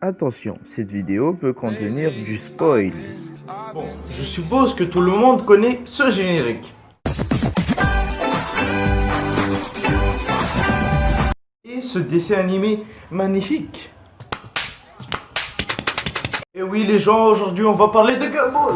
Attention, cette vidéo peut contenir du spoil. Bon, je suppose que tout le monde connaît ce générique. Et ce dessin animé magnifique. Et oui les gens, aujourd'hui on va parler de Gumball.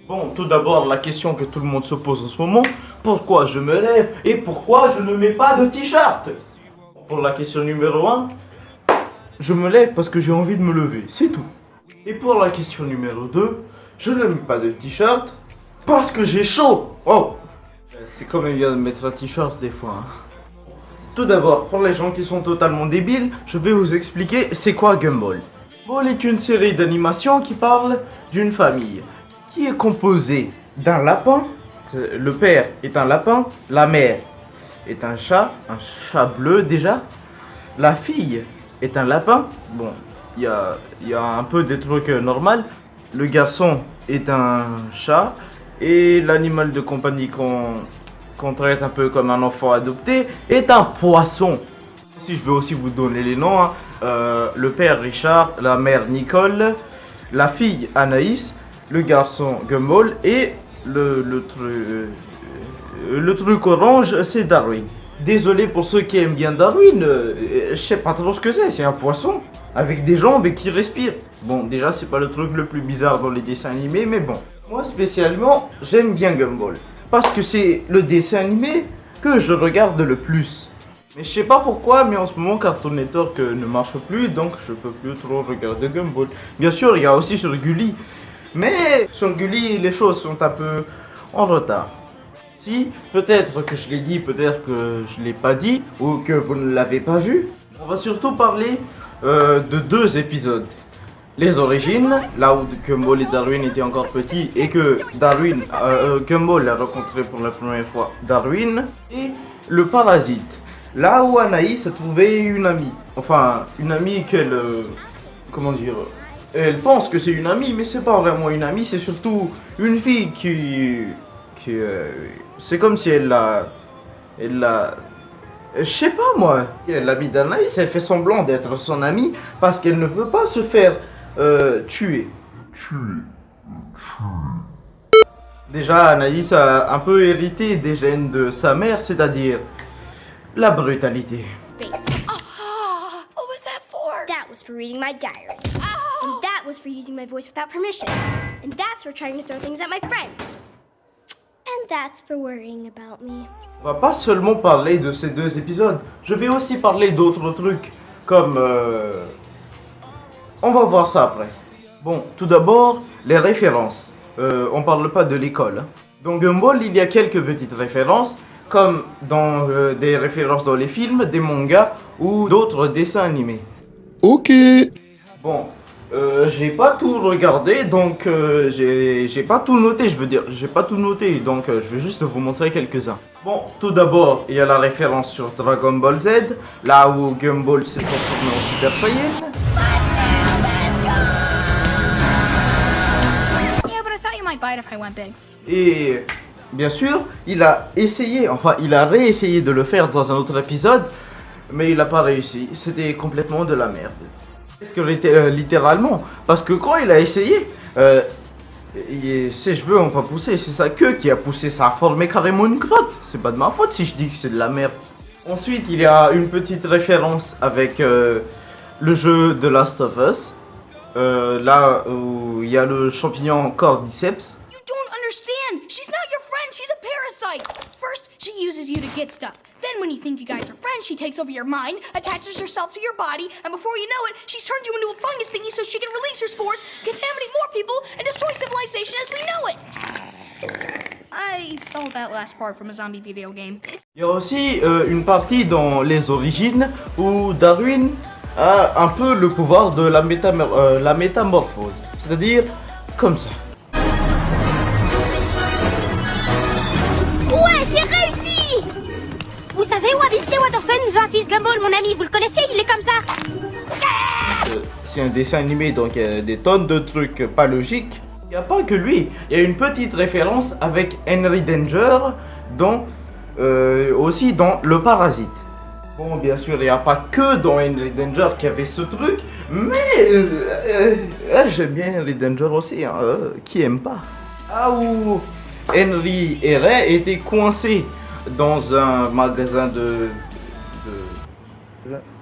Bon, tout d'abord, la question que tout le monde se pose en ce moment, pourquoi je me lève et pourquoi je ne mets pas de t-shirt? Pour la question numéro 1, je me lève parce que j'ai envie de me lever, c'est tout. Et pour la question numéro 2, je ne mets pas de t-shirt parce que j'ai chaud. Oh, c'est quand même bien de mettre un t-shirt des fois. Tout d'abord, pour les gens qui sont totalement débiles, je vais vous expliquer c'est quoi Gumball. Gumball est une série d'animation qui parle d'une famille qui est composé d'un lapin, le père est un lapin, la mère est un chat bleu déjà, la fille est un lapin, bon, il y a un peu des trucs normaux, le garçon est un chat, et l'animal de compagnie qu'on traite un peu comme un enfant adopté est un poisson. Si je veux aussi vous donner les noms, hein. Le père Richard, la mère Nicole, la fille Anaïs, le garçon Gumball et le truc orange c'est Darwin. Désolé pour ceux qui aiment bien Darwin, je sais pas trop ce que c'est un poisson avec des jambes et qui respire. Bon déjà c'est pas le truc le plus bizarre dans les dessins animés mais bon. Moi spécialement j'aime bien Gumball parce que c'est le dessin animé que je regarde le plus. Mais je sais pas pourquoi, mais en ce moment Cartoon Network ne marche plus donc je peux plus trop regarder Gumball. Bien sûr il y a aussi sur Gulli. Mais sur Gulli, les choses sont un peu en retard. Si, peut-être que je l'ai dit, peut-être que je l'ai pas dit, ou que vous ne l'avez pas vu. On va surtout parler de deux épisodes. Les origines, là où Gumball et Darwin étaient encore petits et que Gumball a rencontré pour la première fois Darwin. Et le parasite, là où Anaïs a trouvé une amie. Enfin, une amie qu'elle... comment dire... Elle pense que c'est une amie, mais c'est pas vraiment une amie, c'est surtout une fille qui c'est comme si elle l'a, je sais pas moi, l'amie d'Anaïs, elle fait semblant d'être son amie parce qu'elle ne veut pas se faire tuer. Déjà, Anaïs a un peu hérité des gènes de sa mère, c'est-à-dire la brutalité. What was that for? That was for reading my diary. And that was for using my voice without permission. And that's for trying to throw things at my friend. And that's for worrying about me. On va pas seulement parler de ces deux épisodes, je vais aussi parler d'autres trucs, comme... On va voir ça après. Bon, tout d'abord, les références. On parle pas de l'école. Dans Gumball, il y a quelques petites références, comme dans des références dans les films, des mangas ou d'autres dessins animés. Ok. Bon, j'ai pas tout regardé, donc j'ai pas tout noté, j'ai pas tout noté, donc je vais juste vous montrer quelques-uns. Bon, tout d'abord, il y a la référence sur Dragon Ball Z, là où Gumball s'est transformé en Super Saiyan. Yeah, but I thought you might bite if I went big. Et bien sûr, il a réessayé de le faire dans un autre épisode, mais il a pas réussi, c'était complètement de la merde. Parce que littéralement, parce que quand il a essayé, ses cheveux ont pas poussé, c'est sa queue qui a poussé, ça a formé carrément une grotte. C'est pas de ma faute si je dis que c'est de la merde. Ensuite, il y a une petite référence avec le jeu de Last of Us, là où il y a le champignon Cordyceps. You don't understand! She's not your friend, she's a parasite! First, she uses you to get stuff. Then when you think you guys are friends, she takes over your mind, attaches herself to your body, and before you know it, she's turned you into a fungus thingy so she can release her spores, contaminate more people, and destroy civilization as we know it! I stole that last part from a zombie video game. Il y a aussi une partie dans les origines où Darwin a un peu le pouvoir de la métamorphose, c'est-à-dire comme ça. Ouais, j'ai réussi! Vous savez où habite Watterson, Jean-Fils Gumball, mon ami, vous le connaissez, il est comme ça. c'est un dessin animé, donc il y a des tonnes de trucs pas logiques. Il n'y a pas que lui, il y a une petite référence avec Henry Danger aussi dans Le Parasite. Bon, bien sûr, il n'y a pas que dans Henry Danger qu'il y avait ce truc, mais j'aime bien Henry Danger aussi, hein, qui aime pas. Ah, où Henry et Ray étaient coincés dans un magasin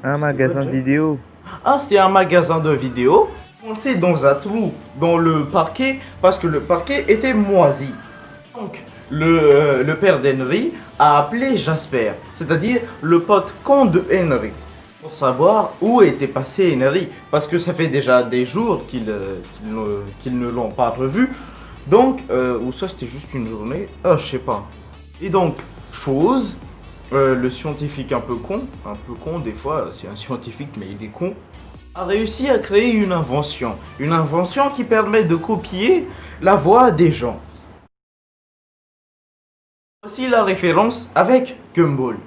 Un magasin de vidéo. Ah, c'était un magasin de vidéos, coincé dans un trou dans le parquet parce que le parquet était moisi. Donc, le père d'Henry a appelé Jasper, c'est-à-dire le pote con de Henry, pour savoir où était passé Henry, parce que ça fait déjà des jours qu'ils ne l'ont pas revu. Donc, ou ça c'était juste une journée, je sais pas. Et donc, le scientifique un peu con des fois, c'est un scientifique mais il est con, a réussi à créer une invention qui permet de copier la voix des gens. Voici la référence avec Gumball.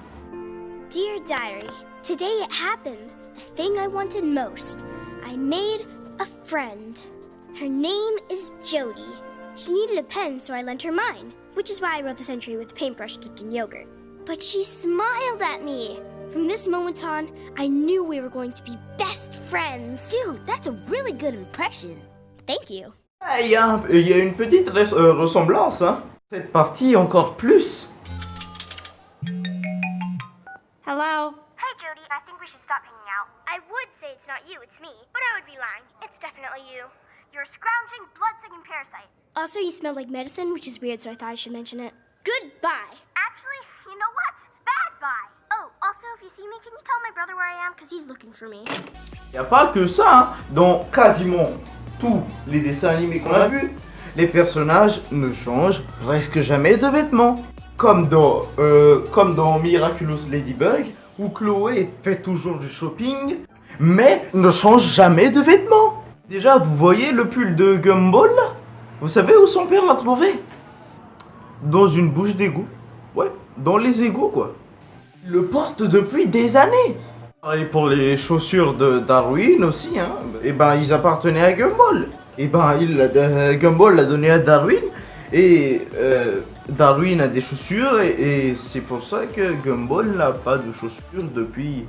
Dear Diary, today it happened, the thing I wanted most. I made a friend. Her name is Jody. She needed a pen, so I lent her mine, which is why I wrote this entry with a paintbrush dipped in yogurt. But she smiled at me. From this moment on, I knew we were going to be best friends. Dude, that's a really good impression. Thank you. Il y a une petite ressemblance, hein. Cette partie encore plus. Hello? Hey, Jody, I think we should stop hanging out. I would say it's not you, it's me, but I would be lying. It's definitely you. You're a scrounging, blood-sucking parasite. Also, you smell like medicine, which is weird, so I thought I should mention it. Goodbye. Actually, you know what? Bad bye. Oh, also, if you see me, can you tell my brother where I am? Because he's looking for me. Il n'y a pas que ça, hein. Dans quasiment tous les dessins animés qu'on a vus, les personnages ne changent presque jamais de vêtements. Comme dans Miraculous Ladybug, où Chloé fait toujours du shopping, mais ne change jamais de vêtements. Déjà, vous voyez le pull de Gumball là? Vous savez où son père l'a trouvé? Dans une bouche d'égout. Ouais, dans les égouts quoi. Il le porte depuis des années. Et pour les chaussures de Darwin aussi, hein, et ben ils appartenaient à Gumball. Et ben Gumball l'a donné à Darwin. Et Darwin a des chaussures et c'est pour ça que Gumball n'a pas de chaussures depuis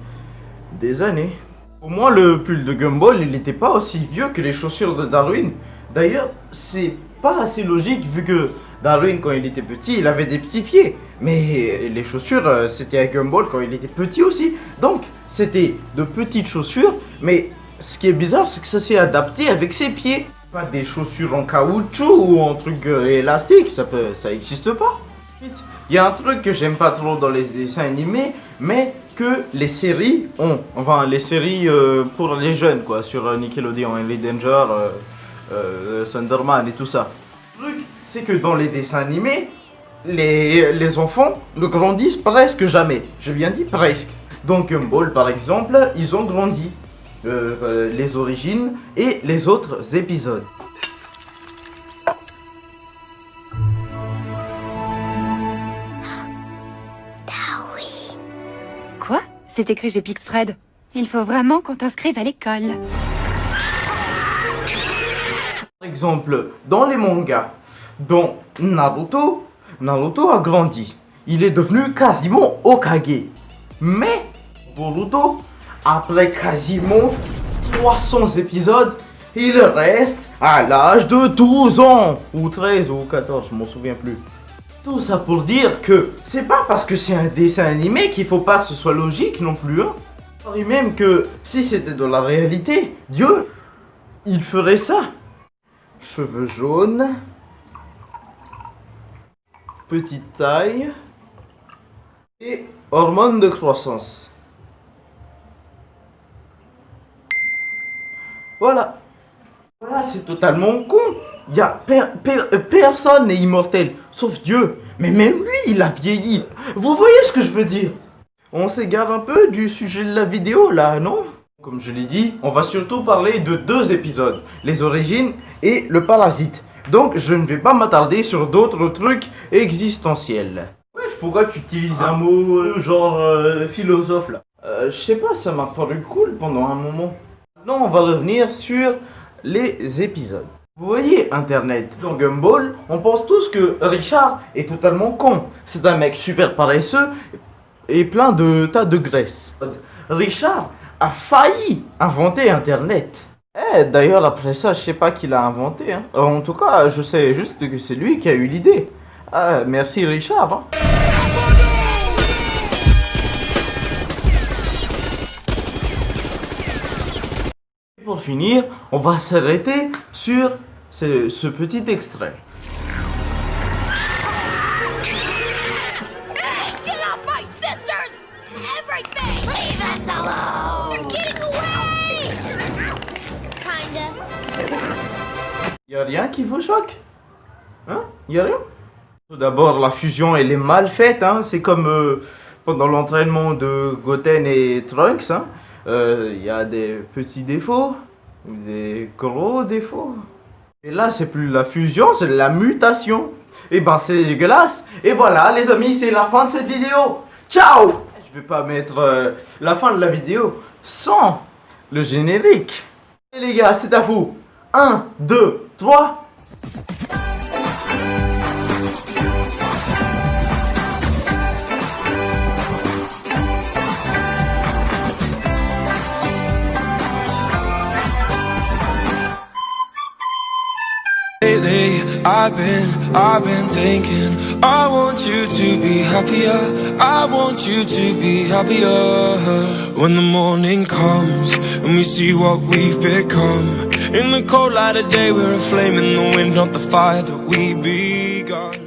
des années. Au moins le pull de Gumball il n'était pas aussi vieux que les chaussures de Darwin. D'ailleurs c'est pas assez logique vu que Darwin quand il était petit il avait des petits pieds. Mais les chaussures c'était à Gumball quand il était petit aussi. Donc c'était de petites chaussures mais ce qui est bizarre c'est que ça s'est adapté avec ses pieds. Pas des chaussures en caoutchouc ou en truc élastique, ça existe pas. Il y a un truc que j'aime pas trop dans les dessins animés, mais que les séries ont. Enfin, les séries pour les jeunes, quoi, sur Nickelodeon, Henry Danger, Thunderman et tout ça. Le truc, c'est que dans les dessins animés, les enfants ne grandissent presque jamais. Je viens dire presque. Dans Gumball, par exemple, ils ont grandi. Les origines et les autres épisodes. Quoi? C'est écrit chez Pixfred. Il faut vraiment qu'on t'inscrive à l'école. Par exemple, dans les mangas, dans Naruto a grandi. Il est devenu quasiment Hokage. Mais Boruto, après quasiment 300 épisodes, il reste à l'âge de 12 ans. Ou 13 ou 14, je m'en souviens plus. Tout ça pour dire que c'est pas parce que c'est un dessin animé qu'il faut pas que ce soit logique non plus. Hein. Et même que si c'était de la réalité, Dieu, il ferait ça. Cheveux jaunes. Petite taille. Et hormones de croissance. Voilà. Voilà, c'est totalement con. Il y a personne n'est immortel, sauf Dieu. Mais même lui, il a vieilli. Vous voyez ce que je veux dire? On s'égare un peu du sujet de la vidéo, là, non? Comme je l'ai dit, on va surtout parler de 2 épisodes. Les origines et le parasite. Donc, je ne vais pas m'attarder sur d'autres trucs existentiels. Wesh, pourquoi tu utilises un mot genre philosophe, là? Je sais pas, ça m'a paru cool pendant un moment. Non, on va revenir sur les épisodes. Vous voyez Internet, dans Gumball, on pense tous que Richard est totalement con. C'est un mec super paresseux et plein de tas de graisse. Richard a failli inventer Internet. D'ailleurs, après ça, je sais pas qui l'a inventé. Hein. En tout cas, je sais juste que c'est lui qui a eu l'idée. Merci Richard. Hein. Pour finir, on va s'arrêter sur ce petit extrait. Get off my sisters! Everything! Leave us alone! They're getting away! Kinda. Y'a rien qui vous choque? Hein? Y'a rien? Tout d'abord, la fusion elle est mal faite, hein? C'est comme pendant l'entraînement de Goten et Trunks, hein? Y a des petits défauts, ou des gros défauts. Et là, c'est plus la fusion, c'est la mutation. Et ben, c'est dégueulasse. Et voilà, les amis, c'est la fin de cette vidéo. Ciao! Je vais pas mettre la fin de la vidéo sans le générique. Et les gars, c'est à vous. 1, 2, 3. Lately, I've been thinking, I want you to be happier, I want you to be happier. When the morning comes, and we see what we've become. In the cold light of day, we're a flame in the wind, not the fire that we begun.